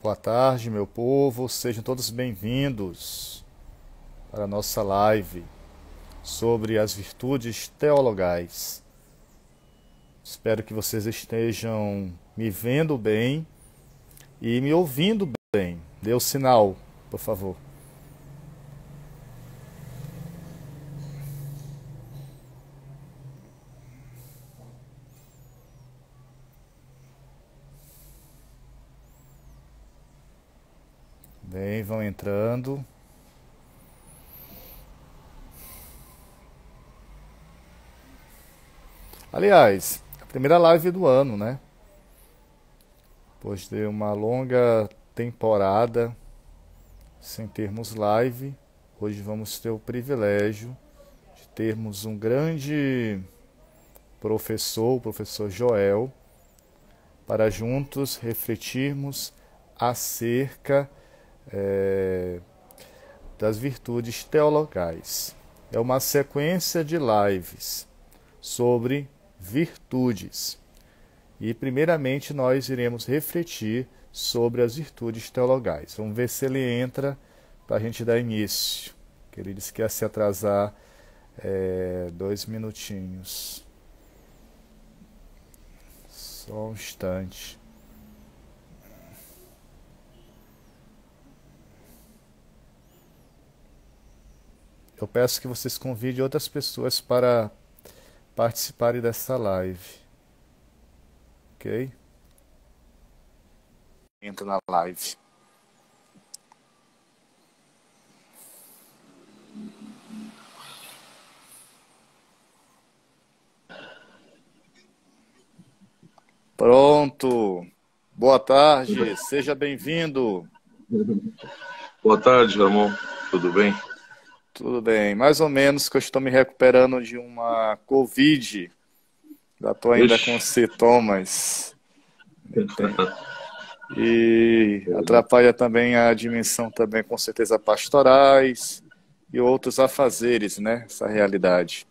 Boa tarde, meu povo. Sejam todos bem-vindos para a nossa live sobre as virtudes teologais. Espero que vocês estejam me vendo bem e me ouvindo bem. Dê o sinal, por favor. Bem, vão entrando. Aliás, a primeira live do ano, né? Depois de uma longa temporada sem termos live, hoje vamos ter o privilégio de termos um grande professor, o professor Joel, para juntos refletirmos acerca das virtudes teologais. É uma sequência de lives sobre virtudes. E primeiramente nós iremos refletir sobre as virtudes teologais. Vamos ver se ele entra para a gente dar início. Que ele disse que ia se atrasar 2 minutinhos. Só um instante. Eu peço que vocês convidem outras pessoas para participarem dessa live. Ok? Entra na live. Pronto. Boa tarde, seja bem-vindo. Boa tarde, Ramon. Tudo bem? Tudo bem, mais ou menos que eu estou me recuperando de uma Covid. Já estou ainda com sintomas. E atrapalha também a dimensão também, com certeza, pastorais e outros afazeres, né? Essa realidade.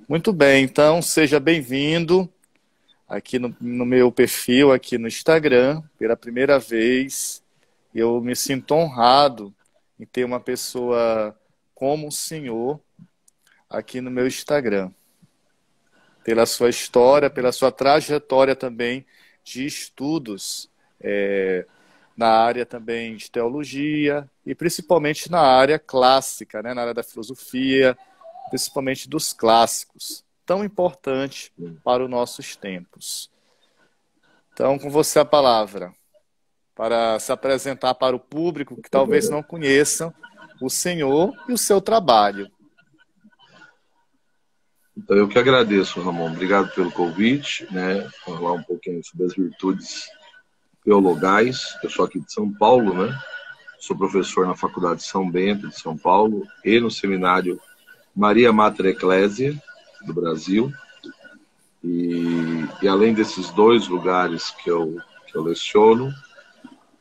Muito bem, então seja bem-vindo aqui no meu perfil, aqui no Instagram, pela primeira vez. Eu me sinto honrado em ter uma pessoa como o senhor aqui no meu Instagram. Pela sua história, pela sua trajetória também de estudos na área também de teologia e principalmente na área clássica, né, na área da filosofia, principalmente dos clássicos, tão importante para os nossos tempos. Então, com você a palavra, para se apresentar para o público que talvez não conheçam o senhor e o seu trabalho. Então, eu que agradeço, Ramon. Obrigado pelo convite, né? Falar um pouquinho sobre as virtudes teologais. Eu sou aqui de São Paulo, né? Sou professor na Faculdade São Bento de São Paulo e no Seminário Maria Mater Ecclesia do Brasil. E além desses dois lugares que eu leciono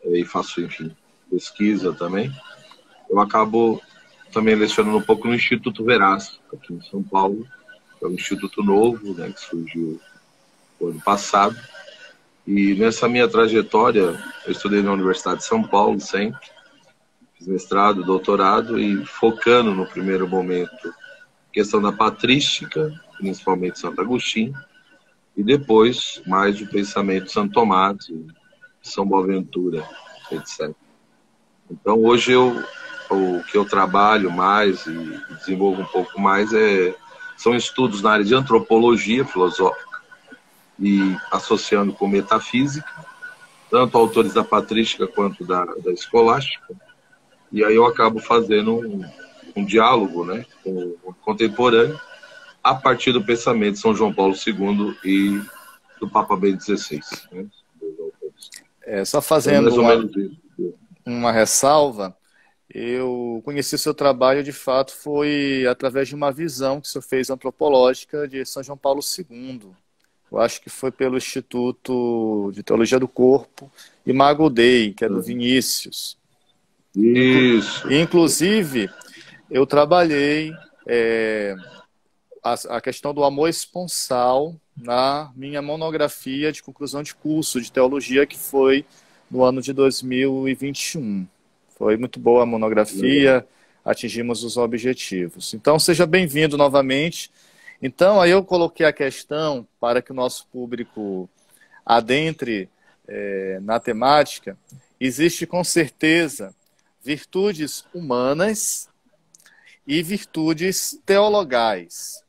e faço, enfim, pesquisa também, eu acabo também lecionando um pouco no Instituto Veraz, aqui em São Paulo. É um instituto novo, né, que surgiu no ano passado. E nessa minha trajetória, eu estudei na Universidade de São Paulo sempre, fiz mestrado, doutorado e focando no primeiro momento questão da patrística, principalmente Santo Agostinho, e depois mais o pensamento de Santo Tomás, São Boaventura, etc. Então hoje o que eu trabalho mais e desenvolvo um pouco mais são estudos na área de antropologia filosófica e associando com metafísica, tanto autores da patrística quanto da escolástica. E aí eu acabo fazendo um diálogo, né, com o contemporâneo a partir do pensamento de São João Paulo II e do Papa Bento XVI. Né? Só fazendo uma ressalva, eu conheci seu trabalho, de fato, foi através de uma visão que o senhor fez antropológica de São João Paulo II. Eu acho que foi pelo Instituto de Teologia do Corpo Imago Dei, que é do Vinícius. Isso. Inclusive, eu trabalhei a questão do amor esponsal na minha monografia de conclusão de curso de teologia, que foi no ano de 2021. Foi muito boa a monografia, atingimos os objetivos. Então, seja bem-vindo novamente. Então, aí eu coloquei a questão para que o nosso público adentre na temática. Existe, com certeza, virtudes humanas e virtudes teologais.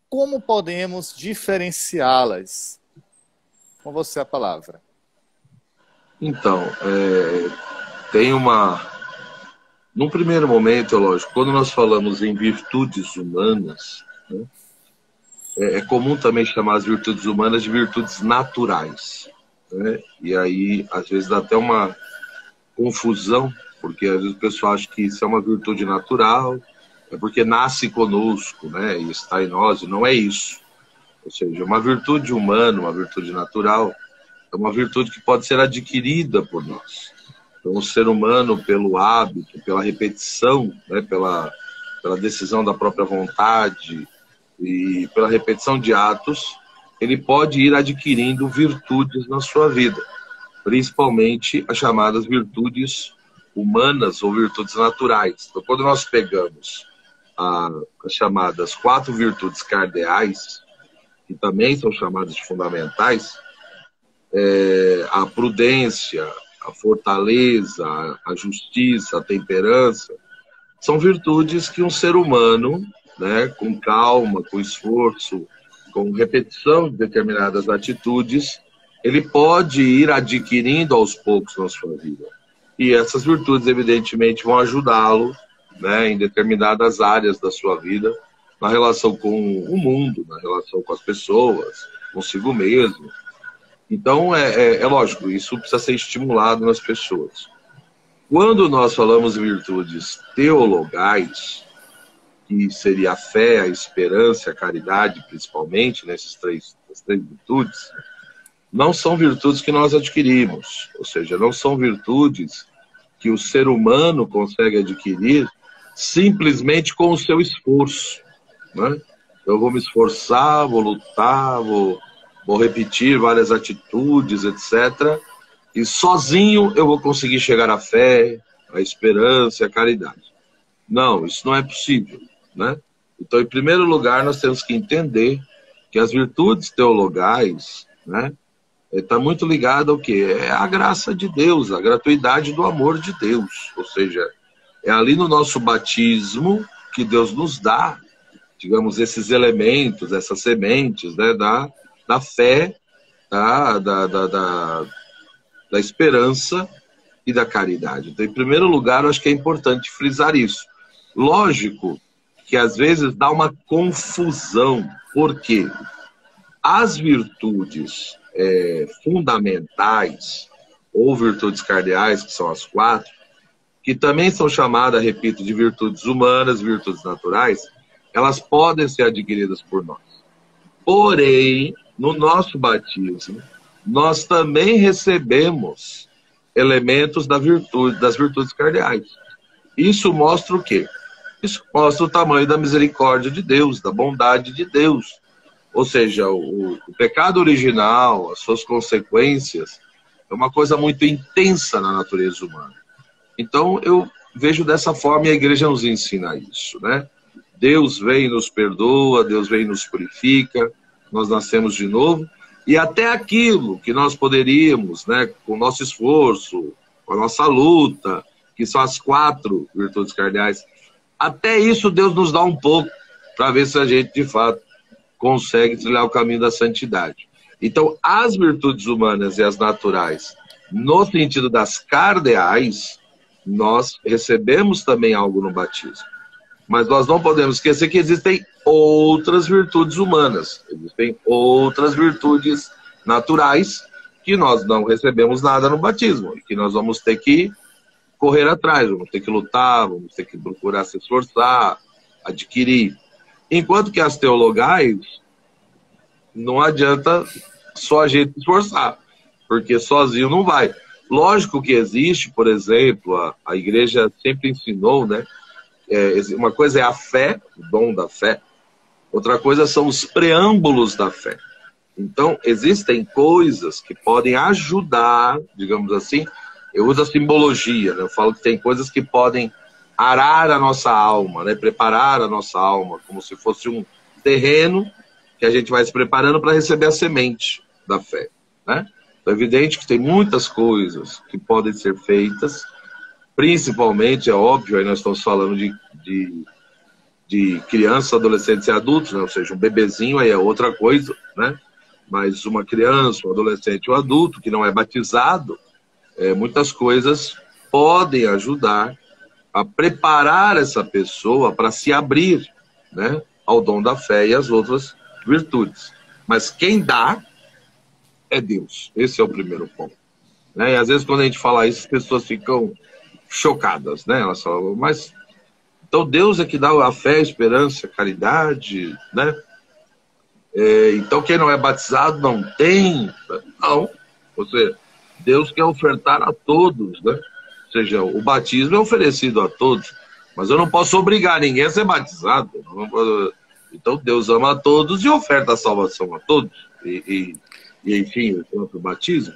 Como podemos diferenciá-las? Com você a palavra. Então, tem uma... Num primeiro momento, é lógico, quando nós falamos em virtudes humanas, né, é comum também chamar as virtudes humanas de virtudes naturais, né? E aí, às vezes, dá até uma confusão, porque às vezes o pessoal acha que isso é uma virtude natural, é porque nasce conosco, né? E está em nós, e não é isso. Ou seja, uma virtude humana, uma virtude natural, é uma virtude que pode ser adquirida por nós. Então, o ser humano, pelo hábito, pela repetição, né, pela decisão da própria vontade e pela repetição de atos, ele pode ir adquirindo virtudes na sua vida, principalmente as chamadas virtudes humanas ou virtudes naturais. Então, quando nós pegamos as chamadas 4 virtudes cardeais, que também são chamadas de fundamentais, a prudência, a fortaleza, a justiça, a temperança, são virtudes que um ser humano, né, com calma, com esforço, com repetição de determinadas atitudes, ele pode ir adquirindo aos poucos na sua vida. E essas virtudes, evidentemente, vão ajudá-lo, né, em determinadas áreas da sua vida, na relação com o mundo, na relação com as pessoas, consigo mesmo. Então, é lógico, isso precisa ser estimulado nas pessoas. Quando nós falamos em virtudes teologais, que seria a fé, a esperança, a caridade, principalmente, nessas três virtudes, não são virtudes que nós adquirimos, ou seja, não são virtudes que o ser humano consegue adquirir simplesmente com o seu esforço, né? Eu vou me esforçar, vou lutar, vou repetir várias atitudes, etc. E sozinho eu vou conseguir chegar à fé, à esperança e à caridade. Não, isso não é possível, né? Então, em primeiro lugar, nós temos que entender que as virtudes teologais, né, está muito ligado ao quê? É a graça de Deus, a gratuidade do amor de Deus. Ou seja, é ali no nosso batismo que Deus nos dá, digamos, esses elementos, essas sementes, né, da fé, da esperança e da caridade. Então, em primeiro lugar, eu acho que é importante frisar isso. Lógico que às vezes dá uma confusão, porque as virtudes fundamentais, ou virtudes cardeais, que são as 4, que também são chamadas, repito, de virtudes humanas, virtudes naturais, elas podem ser adquiridas por nós. Porém, no nosso batismo, nós também recebemos elementos das virtudes cardeais. Isso mostra o quê? Isso mostra o tamanho da misericórdia de Deus, da bondade de Deus. Ou seja, o pecado original, as suas consequências, é uma coisa muito intensa na natureza humana. Então, eu vejo dessa forma e a igreja nos ensina isso, né? Deus vem e nos perdoa, Deus vem e nos purifica, nós nascemos de novo, e até aquilo que nós poderíamos, né, com o nosso esforço, com a nossa luta, que são as 4 virtudes cardeais, até isso Deus nos dá um pouco, para ver se a gente, de fato, consegue trilhar o caminho da santidade. Então, as virtudes humanas e as naturais, no sentido das cardeais, nós recebemos também algo no batismo. Mas nós não podemos esquecer que existem outras virtudes humanas, existem outras virtudes naturais que nós não recebemos nada no batismo e que nós vamos ter que correr atrás, vamos ter que lutar, vamos ter que procurar se esforçar, adquirir. Enquanto que as teologais, não adianta só a gente se esforçar, porque sozinho não vai. Lógico que existe, por exemplo, a igreja sempre ensinou, né? Uma coisa é a fé, o dom da fé, outra coisa são os preâmbulos da fé. Então, existem coisas que podem ajudar, digamos assim, eu uso a simbologia, né? Eu falo que tem coisas que podem arar a nossa alma, né? Preparar a nossa alma, como se fosse um terreno que a gente vai se preparando para receber a semente da fé, né? Então, é evidente que tem muitas coisas que podem ser feitas, principalmente, é óbvio, aí nós estamos falando de crianças, adolescentes e adultos, né? Ou seja, um bebezinho aí é outra coisa, né? Mas uma criança, um adolescente ou um adulto que não é batizado, muitas coisas podem ajudar a preparar essa pessoa para se abrir, né, ao dom da fé e às outras virtudes. Mas quem dá é Deus. Esse é o primeiro ponto. Né? E às vezes quando a gente fala isso, as pessoas ficam chocadas, né? Elas falam, mas então Deus é que dá a fé, a esperança, a caridade, né? Então quem não é batizado não tem? Não. Ou seja, Deus quer ofertar a todos, né? Ou seja, o batismo é oferecido a todos, mas eu não posso obrigar ninguém a ser batizado. Então Deus ama a todos e oferta a salvação a todos. E enfim, o próprio batismo.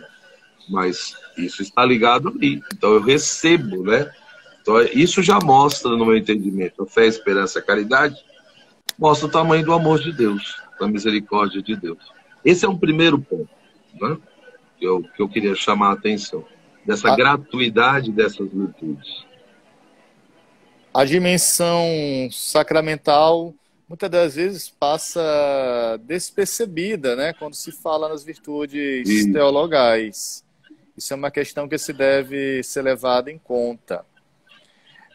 Mas isso está ligado ali. Então eu recebo, né? Então isso já mostra, no meu entendimento, a fé, a esperança, a caridade, mostra o tamanho do amor de Deus, da misericórdia de Deus. Esse é um primeiro ponto, né? Que eu queria chamar a atenção, dessa gratuidade dessas virtudes. A dimensão sacramental, muitas das vezes, passa despercebida, né, quando se fala nas virtudes teologais. Isso é uma questão que se deve ser levada em conta.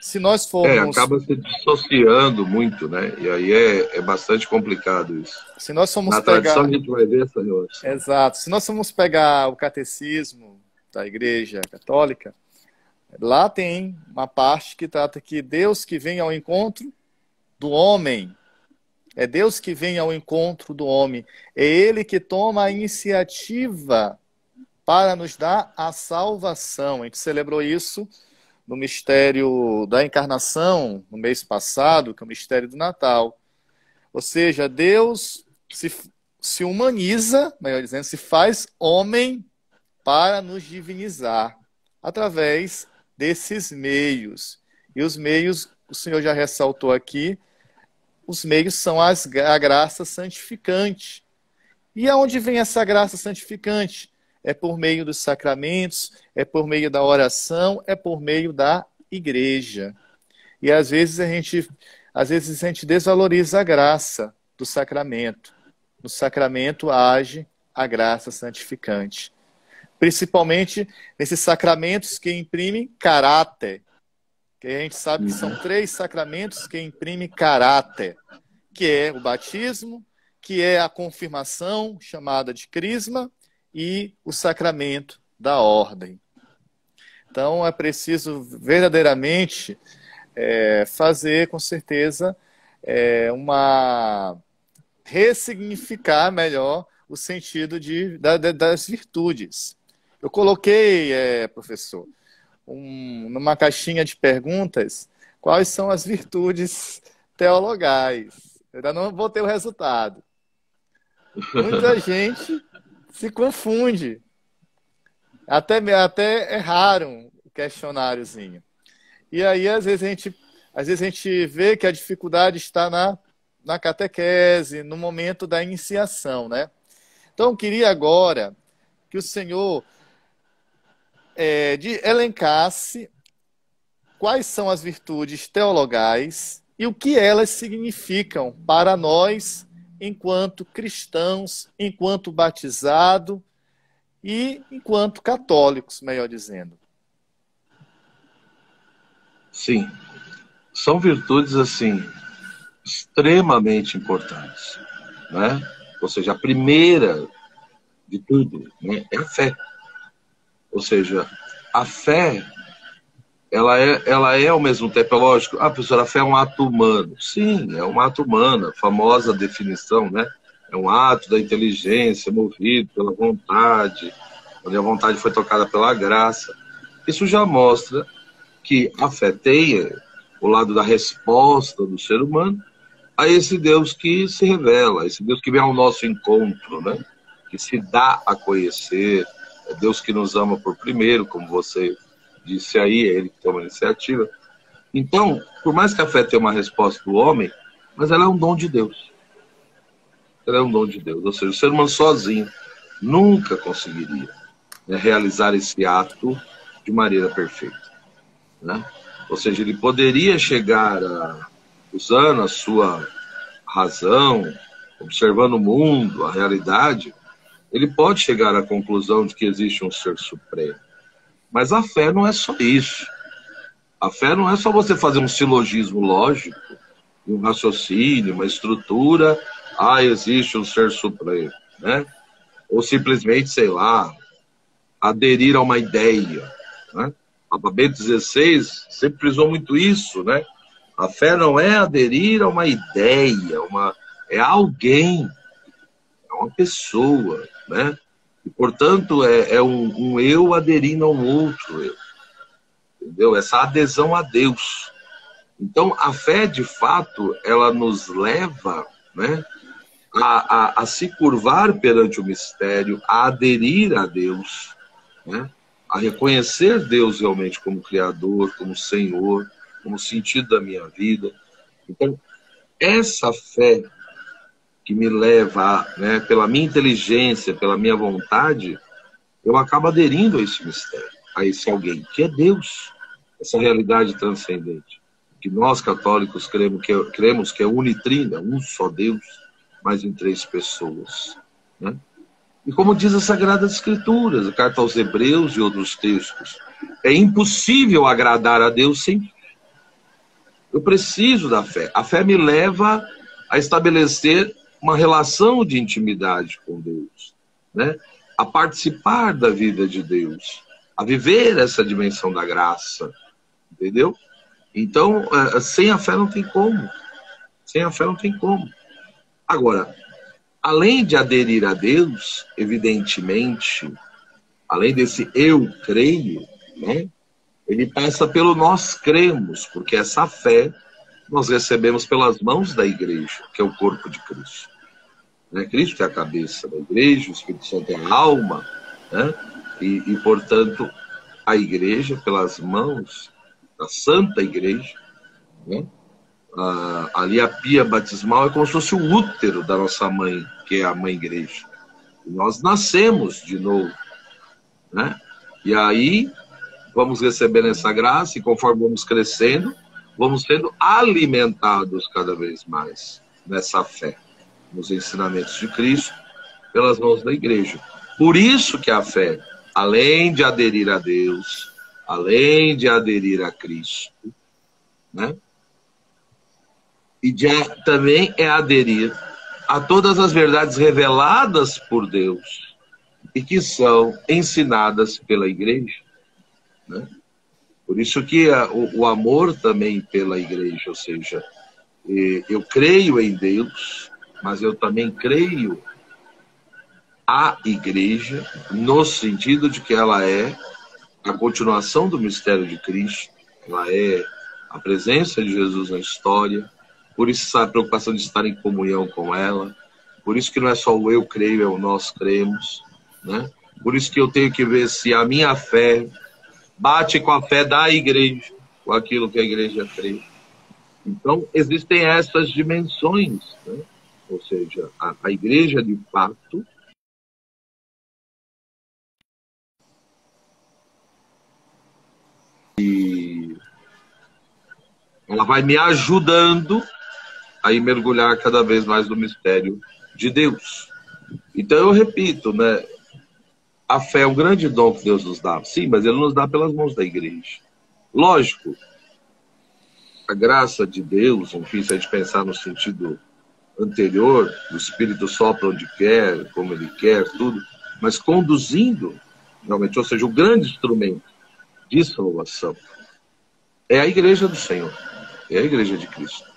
Se nós formos... acaba se dissociando muito, né? E aí é bastante complicado isso. Se nós formos Na tradição a gente vai ver essa relação. Exato. Se nós formos pegar o catecismo da Igreja Católica, lá tem uma parte que trata que Deus que vem ao encontro do homem. É Deus que vem ao encontro do homem. É Ele que toma a iniciativa para nos dar a salvação. A gente celebrou isso no mistério da encarnação, no mês passado, que é o mistério do Natal. Ou seja, Deus se humaniza, melhor dizendo, se faz homem para nos divinizar, através desses meios. E os meios, o Senhor já ressaltou aqui, os meios são a graça santificante. E aonde vem essa graça santificante? É por meio dos sacramentos, é por meio da oração, é por meio da igreja. E às vezes a gente desvaloriza a graça do sacramento. No sacramento age a graça santificante. Principalmente nesses sacramentos que imprimem caráter. Que a gente sabe que são 3 sacramentos que imprimem caráter. Que é o batismo, que é a confirmação, chamada de crisma, e o sacramento da ordem. Então é preciso verdadeiramente fazer, com certeza, ressignificar melhor o sentido das virtudes. Eu coloquei, professor, numa caixinha de perguntas, quais são as virtudes teologais. Eu ainda não vou ter o resultado. Muita gente se confunde. Até erraram o questionáriozinho. E aí, às vezes, a gente vê que a dificuldade está na catequese, no momento da iniciação, né? Então, eu queria agora que o senhor elencasse quais são as virtudes teologais e o que elas significam para nós, enquanto cristãos, enquanto batizado e enquanto católicos, melhor dizendo. Sim, são virtudes assim extremamente importantes, né? Ou seja, a primeira de tudo, né, é a fé. Ou seja, a fé ela é ao mesmo tempo, é lógico, professora, a fé é um ato humano. Sim, é um ato humano, a famosa definição, né? É um ato da inteligência, movido pela vontade, onde a vontade foi tocada pela graça. Isso já mostra que a fé tem o lado da resposta do ser humano a esse Deus que se revela, esse Deus que vem ao nosso encontro, né? que se dá a conhecer, é Deus que nos ama por primeiro, como você disse aí, é Ele que toma a iniciativa. Então, por mais que a fé tenha uma resposta do homem, mas ela é um dom de Deus. Ela é um dom de Deus. Ou seja, o ser humano sozinho nunca conseguiria, né, realizar esse ato de maneira perfeita, né? Ou seja, ele poderia chegar usando a sua razão, observando o mundo, a realidade, ele pode chegar à conclusão de que existe um ser supremo. Mas a fé não é só isso. A fé não é só você fazer um silogismo lógico, um raciocínio, uma estrutura, existe um ser supremo, né? Ou simplesmente, sei lá, aderir a uma ideia, né? Papa Bento XVI sempre frisou muito isso, né? A fé não é aderir a uma ideia, é alguém, é uma pessoa, né? E, portanto, é um eu aderindo a um outro eu, entendeu? Essa adesão a Deus. Então, a fé, de fato, ela nos leva, né, a se curvar perante o mistério, a aderir a Deus, né, a reconhecer Deus realmente como Criador, como Senhor, como sentido da minha vida. Então, essa fé que me leva, né, pela minha inteligência, pela minha vontade, eu acabo aderindo a esse mistério, a esse alguém, que é Deus, essa realidade transcendente, que nós católicos cremos que é unitrina, um só Deus, mas em três pessoas, né? E como diz as Sagradas Escrituras, a carta aos Hebreus e outros textos, é impossível agradar a Deus sem fé. Eu preciso da fé. A fé me leva a estabelecer uma relação de intimidade com Deus, né? A participar da vida de Deus, a viver essa dimensão da graça, entendeu? Então, sem a fé não tem como. Sem a fé não tem como. Agora, além de aderir a Deus, evidentemente, além desse eu creio, né, ele passa pelo nós cremos, porque essa fé nós recebemos pelas mãos da igreja, que é o corpo de Cristo. Né? Cristo é a cabeça da igreja, o Espírito Santo é a alma, né? E, portanto, a igreja, pelas mãos da Santa Igreja, né? Ali a pia batismal é como se fosse o útero da nossa mãe, que é a mãe igreja. E nós nascemos de novo, né? E aí vamos recebendo essa graça e conforme vamos crescendo, vamos sendo alimentados cada vez mais nessa fé, nos ensinamentos de Cristo, pelas mãos da igreja. Por isso que a fé, além de aderir a Deus, além de aderir a Cristo, né? E também é aderir a todas as verdades reveladas por Deus e que são ensinadas pela igreja, né? Por isso que o amor também pela igreja, ou seja, eu creio em Deus, mas eu também creio a igreja no sentido de que ela é a continuação do mistério de Cristo, ela é a presença de Jesus na história. Por isso a preocupação de estar em comunhão com ela. Por isso que não é só o eu creio, é o nós cremos, né? Por isso que eu tenho que ver se a minha fé bate com a fé da igreja, com aquilo que a igreja crê. Então, existem essas dimensões, né? Ou seja, a igreja de fato e ela vai me ajudando a ir mergulhar cada vez mais no mistério de Deus. Então eu repito, né? A fé é um grande dom que Deus nos dá. Sim, mas Ele nos dá pelas mãos da igreja. Lógico, a graça de Deus, enfim, se a gente pensar no sentido anterior, o Espírito sopra onde quer, como Ele quer, tudo, mas conduzindo, realmente, ou seja, o grande instrumento de salvação é a igreja do Senhor, é a igreja de Cristo.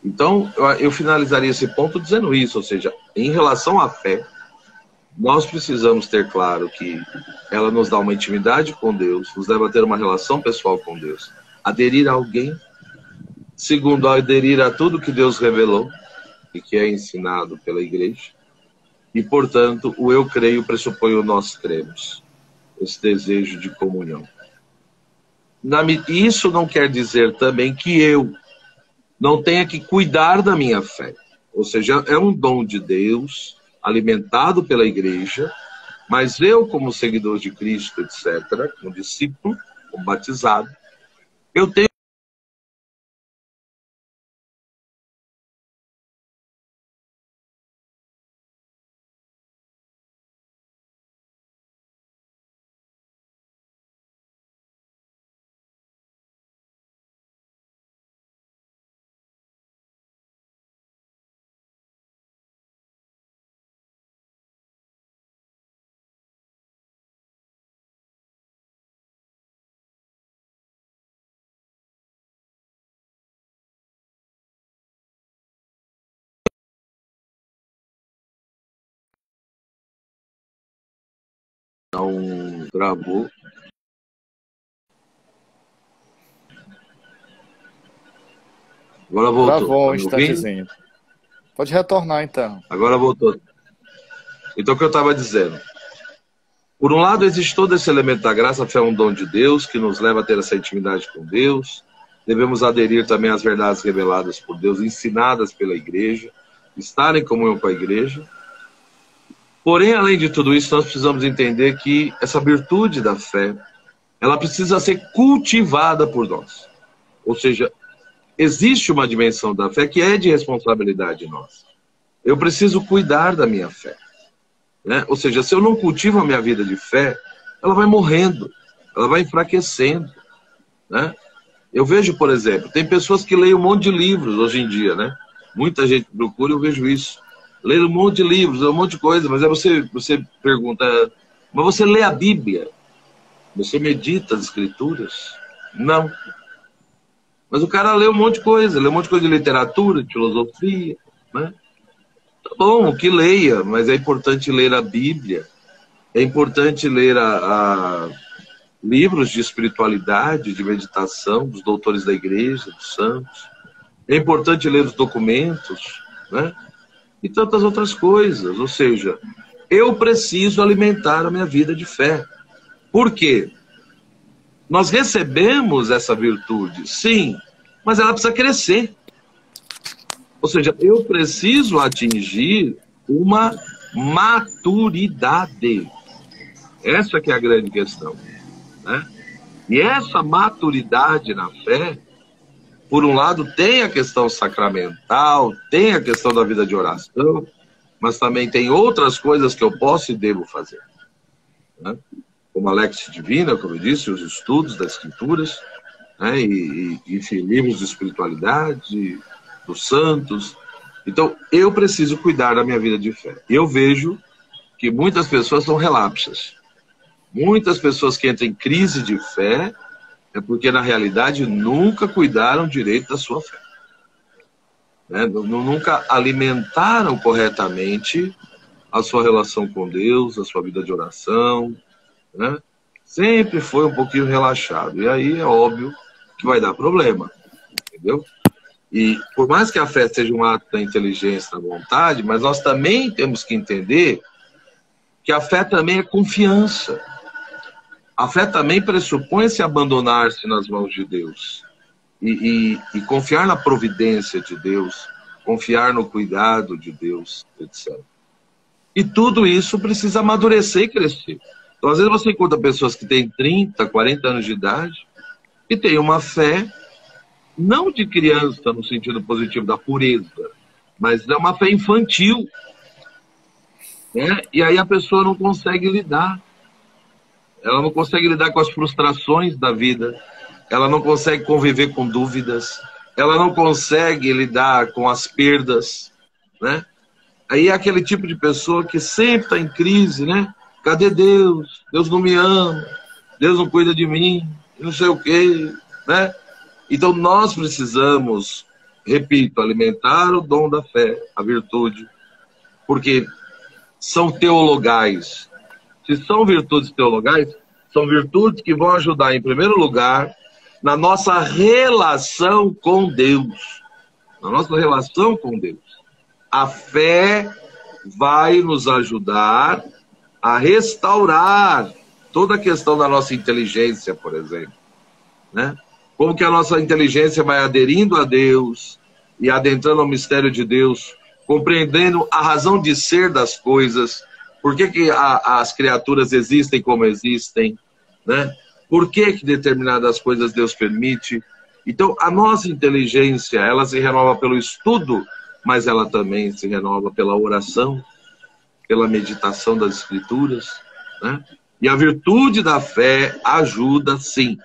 Então, eu finalizaria esse ponto dizendo isso, ou seja, em relação à fé, nós precisamos ter claro que ela nos dá uma intimidade com Deus, nos leva a ter uma relação pessoal com Deus, aderir a alguém, segundo, aderir a tudo que Deus revelou e que é ensinado pela igreja, E, portanto, o eu creio pressupõe o nós cremos. Esse desejo de comunhão. Isso não quer dizer também que eu não tenha que cuidar da minha fé. Ou seja, é um dom de Deus, alimentado pela igreja, mas eu, como seguidor de Cristo, etc., como discípulo, como batizado, eu tenho um travou. Agora voltou. Travou um instantezinho. Pode retornar, então. Agora voltou. Então, o que eu estava dizendo? Por um lado, existe todo esse elemento da graça, a fé é um dom de Deus, que nos leva a ter essa intimidade com Deus. Devemos aderir também às verdades reveladas por Deus, ensinadas pela igreja, estar em comunhão com a igreja. Porém, além de tudo isso, nós precisamos entender que essa virtude da fé, ela precisa ser cultivada por nós. Ou seja, existe uma dimensão da fé que é de responsabilidade nossa. Eu preciso cuidar da minha fé. Né? Ou seja, se eu não cultivo a minha vida de fé, ela vai morrendo, ela vai enfraquecendo. Né? Eu vejo, por exemplo, tem pessoas que leem um monte de livros hoje em dia, né? Muita gente procura, eu vejo isso. Leem um monte de livros, um monte de coisa, mas aí você pergunta, mas você lê a Bíblia? Você medita as Escrituras? Não. Mas o cara lê um monte de coisa, lê um monte de coisa de literatura, de filosofia, né? Tá bom, que leia, mas é importante ler a Bíblia, é importante ler livros de espiritualidade, de meditação, dos doutores da igreja, dos santos. É importante ler os documentos, né? E tantas outras coisas. Ou seja, eu preciso alimentar a minha vida de fé. Por quê? Nós recebemos essa virtude, sim, mas ela precisa crescer. Ou seja, eu preciso atingir uma maturidade. Essa que é a grande questão. Né? E essa maturidade na fé, por um lado, tem a questão sacramental, tem a questão da vida de oração, mas também tem outras coisas que eu posso e devo fazer. Né? Como a Lex Divina, como eu disse, os estudos das Escrituras, né? Enfim, livros de espiritualidade, dos santos. Então, eu preciso cuidar da minha vida de fé. Eu vejo que muitas pessoas são relapsas. Muitas pessoas que entram em crise de fé é porque, na realidade, nunca cuidaram direito da sua fé. Né? Nunca alimentaram corretamente a sua relação com Deus, a sua vida de oração. Né? Sempre foi um pouquinho relaxado. E aí é óbvio que vai dar problema. Entendeu? E por mais que a fé seja um ato da inteligência, da vontade, mas nós também temos que entender que a fé também é confiança. A fé também pressupõe se abandonar-se nas mãos de Deus. E confiar na providência de Deus, confiar no cuidado de Deus, etc. E tudo isso precisa amadurecer e crescer. Então, às vezes você encontra pessoas que têm 30, 40 anos de idade e têm uma fé não de criança no sentido positivo da pureza, mas é uma fé infantil. Né? E aí a pessoa não consegue lidar. Ela não consegue lidar com as frustrações da vida. Ela não consegue conviver com dúvidas. Ela não consegue lidar com as perdas. Né? Aí é aquele tipo de pessoa que sempre está em crise, né? Cadê Deus? Deus não me ama. Deus não cuida de mim. Não sei o quê. Né? Então nós precisamos, repito, alimentar o dom da fé, a virtude, porque são teologais. Se são virtudes teologais, são virtudes que vão ajudar, em primeiro lugar, na nossa relação com Deus. Na nossa relação com Deus. A fé vai nos ajudar a restaurar toda a questão da nossa inteligência, por exemplo, né? Como que a nossa inteligência vai aderindo a Deus e adentrando ao mistério de Deus, compreendendo a razão de ser das coisas, por que as criaturas existem como existem, né? Por que determinadas coisas Deus permite. Então, a nossa inteligência, ela se renova pelo estudo, mas ela também se renova pela oração, pela meditação das Escrituras, né? E a virtude da fé ajuda, sim,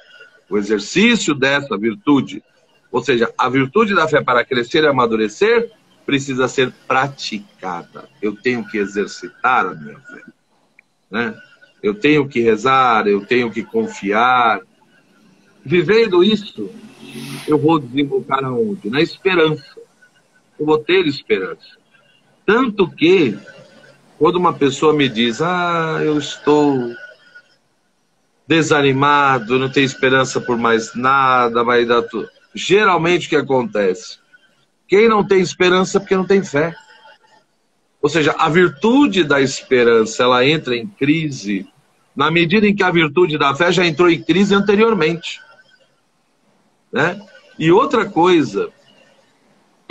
o exercício dessa virtude. Ou seja, a virtude da fé para crescer e amadurecer precisa ser praticada. Eu tenho que exercitar a minha fé, né? Eu tenho que rezar, eu tenho que confiar. Vivendo isso, eu vou desembocar aonde? Na esperança. Eu vou ter esperança. Tanto que, quando uma pessoa me diz, eu estou desanimado, não tenho esperança por mais nada, vai dar tudo. Geralmente o que acontece? Quem não tem esperança é porque não tem fé. Ou seja, a virtude da esperança, ela entra em crise na medida em que a virtude da fé já entrou em crise anteriormente, né? E outra coisa,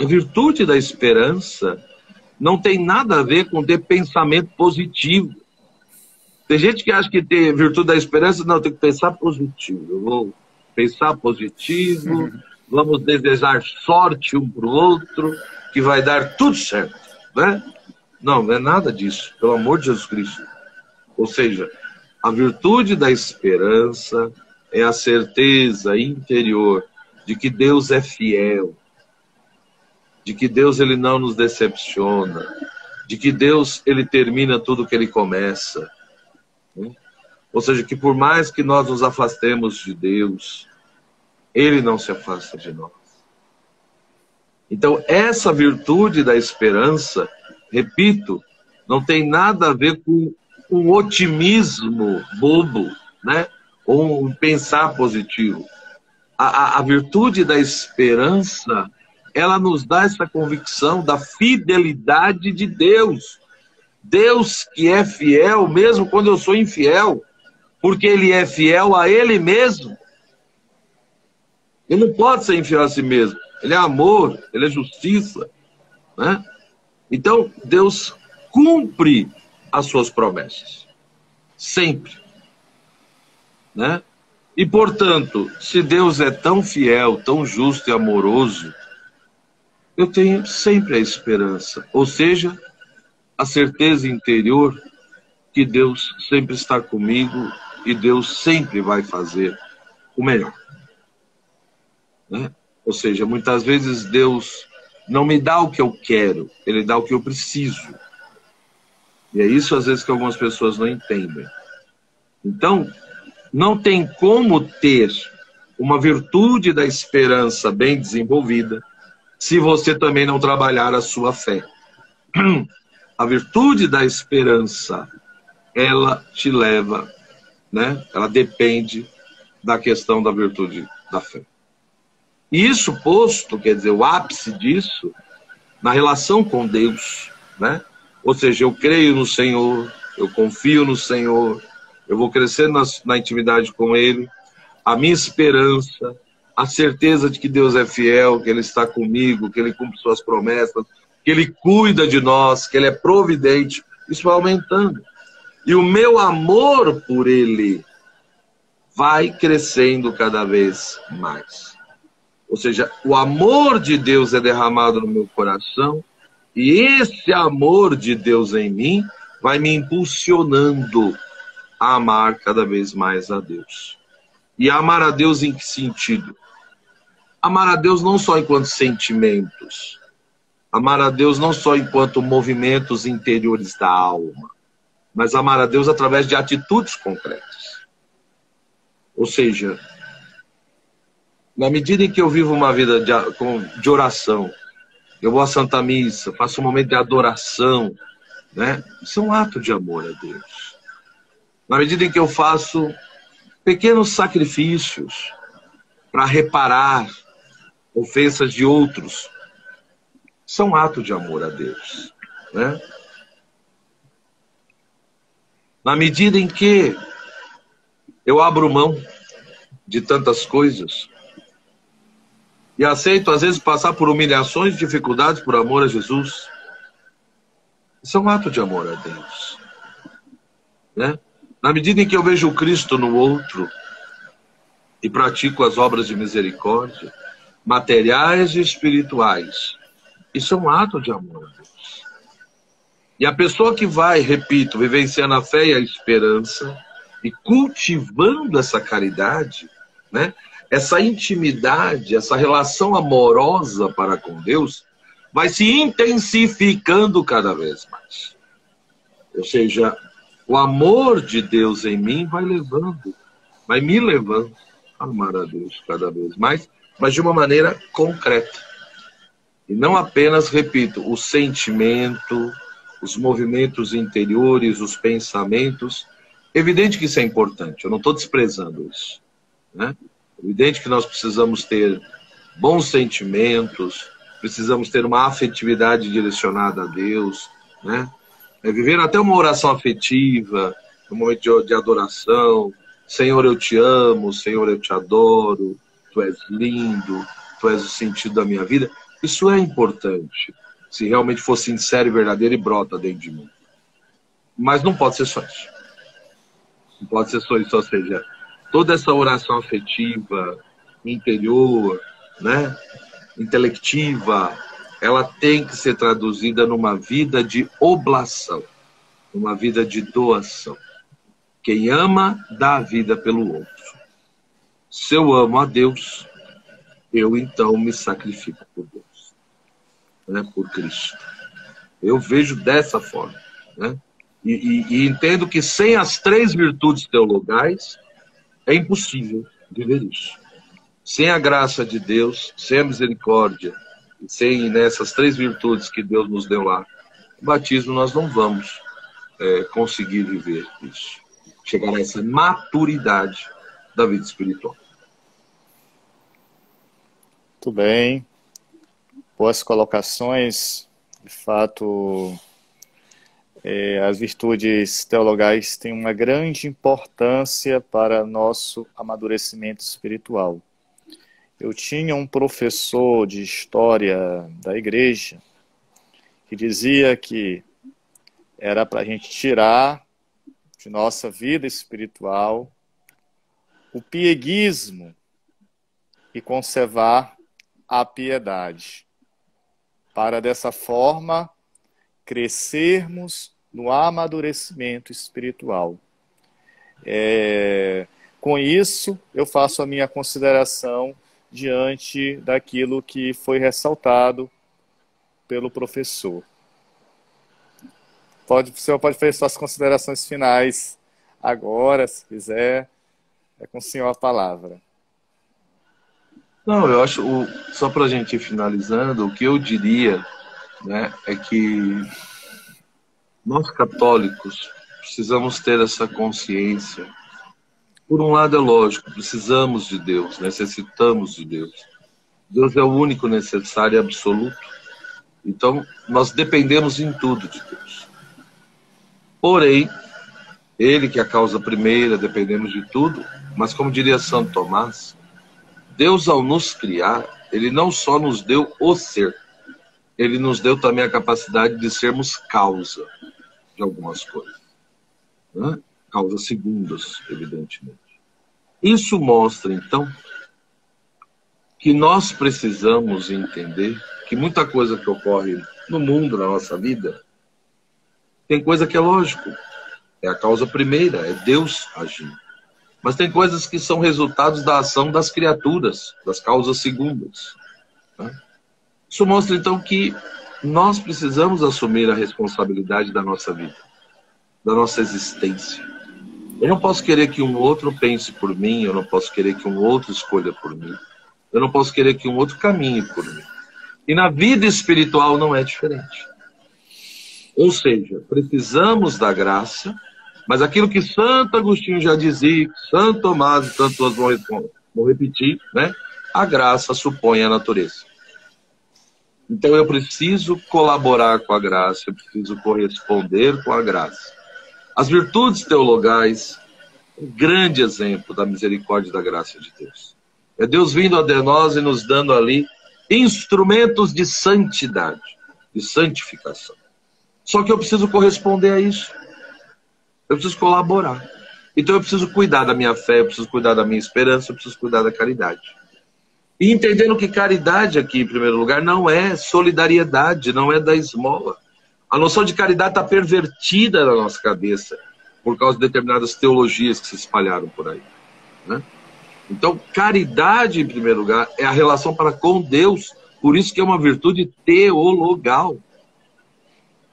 a virtude da esperança não tem nada a ver com ter pensamento positivo. Tem gente que acha que ter virtude da esperança, não, tem que pensar positivo. Eu vou pensar positivo, vamos desejar sorte um para o outro, que vai dar tudo certo, né? Não, não é nada disso, pelo amor de Jesus Cristo. Ou seja, a virtude da esperança é a certeza interior de que Deus é fiel, de que Deus ele não nos decepciona, de que Deus ele termina tudo que ele começa. Ou seja, que por mais que nós nos afastemos de Deus, ele não se afasta de nós. Então, essa virtude da esperança, repito, não tem nada a ver com um otimismo bobo, né? Ou um pensar positivo. A virtude da esperança, ela nos dá essa convicção da fidelidade de Deus. Deus que é fiel, mesmo quando eu sou infiel, porque ele é fiel a ele mesmo. Ele não pode ser infiel a si mesmo. Ele é amor, ele é justiça, né? Então, Deus cumpre as suas promessas. Sempre. Né? E, portanto, se Deus é tão fiel, tão justo e amoroso, eu tenho sempre a esperança. Ou seja, a certeza interior que Deus sempre está comigo e Deus sempre vai fazer o melhor. Né? Ou seja, muitas vezes Deus não me dá o que eu quero, Ele dá o que eu preciso. E é isso às vezes que algumas pessoas não entendem. Então, não tem como ter uma virtude da esperança bem desenvolvida se você também não trabalhar a sua fé. A virtude da esperança, ela te leva, né? Ela depende da questão da virtude da fé. E isso posto, quer dizer, o ápice disso, na relação com Deus, né? Ou seja, eu creio no Senhor, eu confio no Senhor, eu vou crescer na intimidade com Ele, a minha esperança, a certeza de que Deus é fiel, que Ele está comigo, que Ele cumpre suas promessas, que Ele cuida de nós, que Ele é providente, isso vai aumentando. E o meu amor por Ele vai crescendo cada vez mais. Ou seja, o amor de Deus é derramado no meu coração, e esse amor de Deus em mim vai me impulsionando a amar cada vez mais a Deus. E amar a Deus em que sentido? Amar a Deus não só enquanto sentimentos. Amar a Deus não só enquanto movimentos interiores da alma. Mas amar a Deus através de atitudes concretas. Ou seja, na medida em que eu vivo uma vida de oração, eu vou à Santa Missa, faço um momento de adoração, né? Isso é um ato de amor a Deus. Na medida em que eu faço pequenos sacrifícios para reparar ofensas de outros, são ato de amor a Deus, né? Na medida em que eu abro mão de tantas coisas e aceito, às vezes, passar por humilhações, dificuldades, por amor a Jesus, isso é um ato de amor a Deus, né? Na medida em que eu vejo o Cristo no outro e pratico as obras de misericórdia, materiais e espirituais, isso é um ato de amor a Deus. E a pessoa que vai, repito, vivenciando a fé e a esperança e cultivando essa caridade, né? Essa intimidade, essa relação amorosa para com Deus, vai se intensificando cada vez mais. Ou seja, o amor de Deus em mim vai levando, vai me levando a amar a Deus cada vez mais, mas de uma maneira concreta. E não apenas, repito, o sentimento, os movimentos interiores, os pensamentos. Evidente que isso é importante, eu não estou desprezando isso, né? Evidente que nós precisamos ter bons sentimentos, precisamos ter uma afetividade direcionada a Deus, né? Viver até uma oração afetiva, um momento de adoração. Senhor, eu te amo, Senhor, eu te adoro, tu és lindo, tu és o sentido da minha vida. Isso é importante, se realmente for sincero e verdadeiro e brota dentro de mim. Mas não pode ser só isso. Não pode ser só isso, ou seja, toda essa oração afetiva, interior, né, intelectiva, ela tem que ser traduzida numa vida de oblação, numa vida de doação. Quem ama, dá a vida pelo outro. Se eu amo a Deus, eu então me sacrifico por Deus, né, por Cristo. Eu vejo dessa forma, né? E entendo que sem as 3 virtudes teologais é impossível viver isso. Sem a graça de Deus, sem a misericórdia, sem nessas 3 virtudes que Deus nos deu lá, o batismo nós não vamos conseguir viver isso. Chegar a essa maturidade da vida espiritual. Muito bem. Boas colocações. De fato, as virtudes teologais têm uma grande importância para nosso amadurecimento espiritual. Eu tinha um professor de história da igreja que dizia que era para a gente tirar de nossa vida espiritual o pieguismo e conservar a piedade, para dessa forma crescermos no amadurecimento espiritual. Com isso, eu faço a minha consideração diante daquilo que foi ressaltado pelo professor. O senhor pode fazer suas considerações finais agora, se quiser. É com o senhor a palavra. Não, eu acho, só para a gente ir finalizando, o que eu diria, né, é que nós católicos precisamos ter essa consciência. Por um lado é lógico, precisamos de Deus, necessitamos de Deus. Deus é o único necessário e absoluto. Então, nós dependemos em tudo de Deus. Porém, Ele que é a causa primeira, dependemos de tudo, mas como diria Santo Tomás, Deus ao nos criar, Ele não só nos deu o ser, Ele nos deu também a capacidade de sermos causa de algumas coisas, né? Causas segundas, evidentemente. Isso mostra, então, que nós precisamos entender que muita coisa que ocorre no mundo, na nossa vida, tem coisa que é lógico, é a causa primeira, é Deus agindo. Mas tem coisas que são resultados da ação das criaturas, das causas segundas, né? Isso mostra, então, que nós precisamos assumir a responsabilidade da nossa vida, da nossa existência. Eu não posso querer que um outro pense por mim, eu não posso querer que um outro escolha por mim, eu não posso querer que um outro caminhe por mim. E na vida espiritual não é diferente. Ou seja, precisamos da graça, mas aquilo que Santo Agostinho já dizia, Santo Tomás e tantos vão repetir, né? A graça supõe a natureza. Então eu preciso colaborar com a graça, eu preciso corresponder com a graça. As virtudes teologais, um grande exemplo da misericórdia e da graça de Deus. É Deus vindo até nós e nos dando ali instrumentos de santidade, de santificação. Só que eu preciso corresponder a isso. Eu preciso colaborar. Então eu preciso cuidar da minha fé, eu preciso cuidar da minha esperança, eu preciso cuidar da caridade. E entendendo que caridade aqui, em primeiro lugar, não é solidariedade, não é da esmola. A noção de caridade está pervertida na nossa cabeça por causa de determinadas teologias que se espalharam por aí, né? Então, caridade, em primeiro lugar, é a relação para com Deus. Por isso que é uma virtude teologal.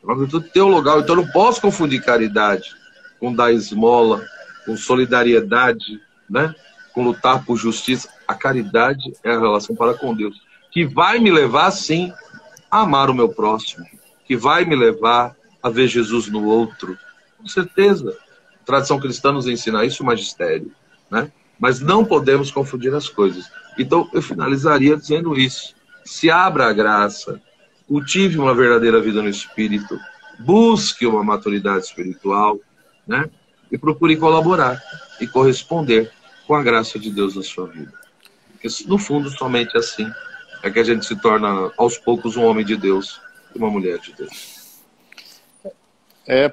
É uma virtude teologal. Então, eu não posso confundir caridade com dar esmola, com solidariedade, né? Com lutar por justiça. A caridade é a relação para com Deus, que vai me levar, sim, a amar o meu próximo, que vai me levar a ver Jesus no outro. Com certeza. A tradição cristã nos ensina isso, o magistério, né? Mas não podemos confundir as coisas. Então, eu finalizaria dizendo isso. Se abra a graça, cultive uma verdadeira vida no Espírito, busque uma maturidade espiritual, né? E procure colaborar e corresponder com a graça de Deus na sua vida. Porque, no fundo, somente assim é que a gente se torna, aos poucos, um homem de Deus e uma mulher de Deus.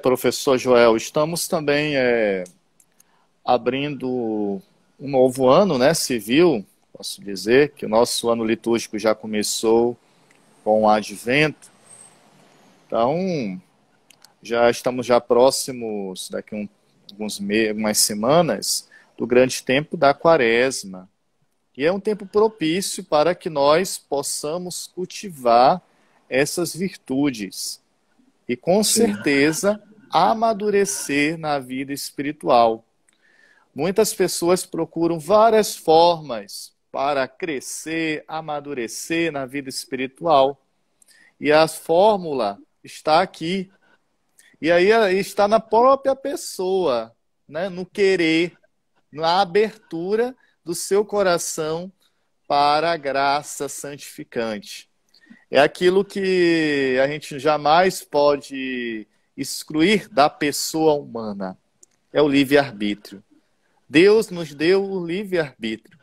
Professor Joel, estamos também abrindo um novo ano, né, civil, posso dizer que o nosso ano litúrgico já começou com o advento. Então, já estamos próximos, daqui algumas semanas, do grande tempo da Quaresma. E é um tempo propício para que nós possamos cultivar essas virtudes e, com certeza, amadurecer na vida espiritual. Muitas pessoas procuram várias formas para crescer, amadurecer na vida espiritual. E a fórmula está aqui. E aí está na própria pessoa, né? No querer, na abertura do seu coração para a graça santificante. É aquilo que a gente jamais pode excluir da pessoa humana. É o livre-arbítrio. Deus nos deu o livre-arbítrio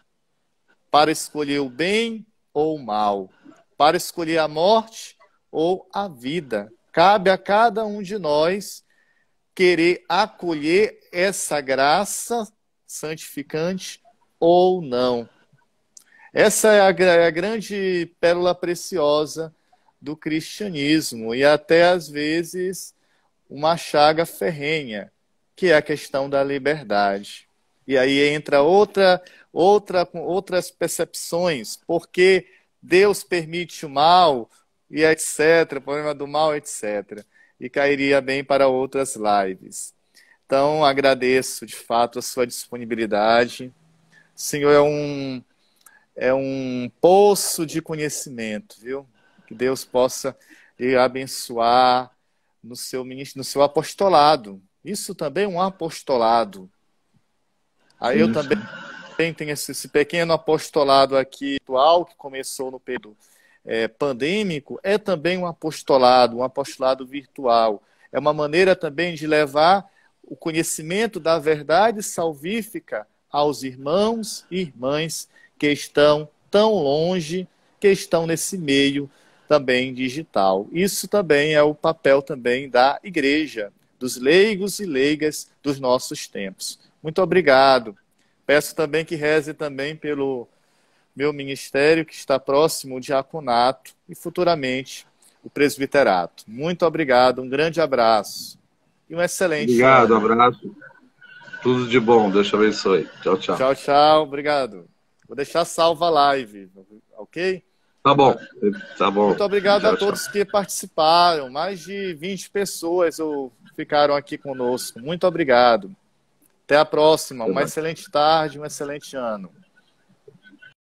para escolher o bem ou o mal, para escolher a morte ou a vida. Cabe a cada um de nós querer acolher essa graça santificante ou não. Essa é a grande pérola preciosa do cristianismo e até, às vezes, uma chaga ferrenha, que é a questão da liberdade. E aí entra outras percepções, porque Deus permite o mal, e etc., problema do mal, etc. E cairia bem para outras lives. Então, agradeço, de fato, a sua disponibilidade. O Senhor é um poço de conhecimento, viu? Que Deus possa lhe abençoar no seu ministério, no seu apostolado. Isso também é um apostolado. Aí eu também tenho esse pequeno apostolado aqui atual, que começou no período pandêmico, é também um apostolado virtual. É uma maneira também de levar o conhecimento da verdade salvífica aos irmãos e irmãs que estão tão longe, que estão nesse meio também digital. Isso também é o papel também da igreja, dos leigos e leigas dos nossos tempos. Muito obrigado. Peço também que reze também pelo meu ministério, que está próximo, o diaconato, e futuramente o presbiterato. Muito obrigado, um grande abraço e um excelente Obrigado, ano. abraço. Tudo de bom, Deus te abençoe. Tchau, tchau. Tchau, tchau, obrigado. Vou deixar salva a live, ok? Tá bom, tá bom. Muito obrigado tchau, a todos que participaram. Mais de 20 pessoas ficaram aqui conosco. Muito obrigado. Até a próxima. Uma excelente tarde, um excelente ano.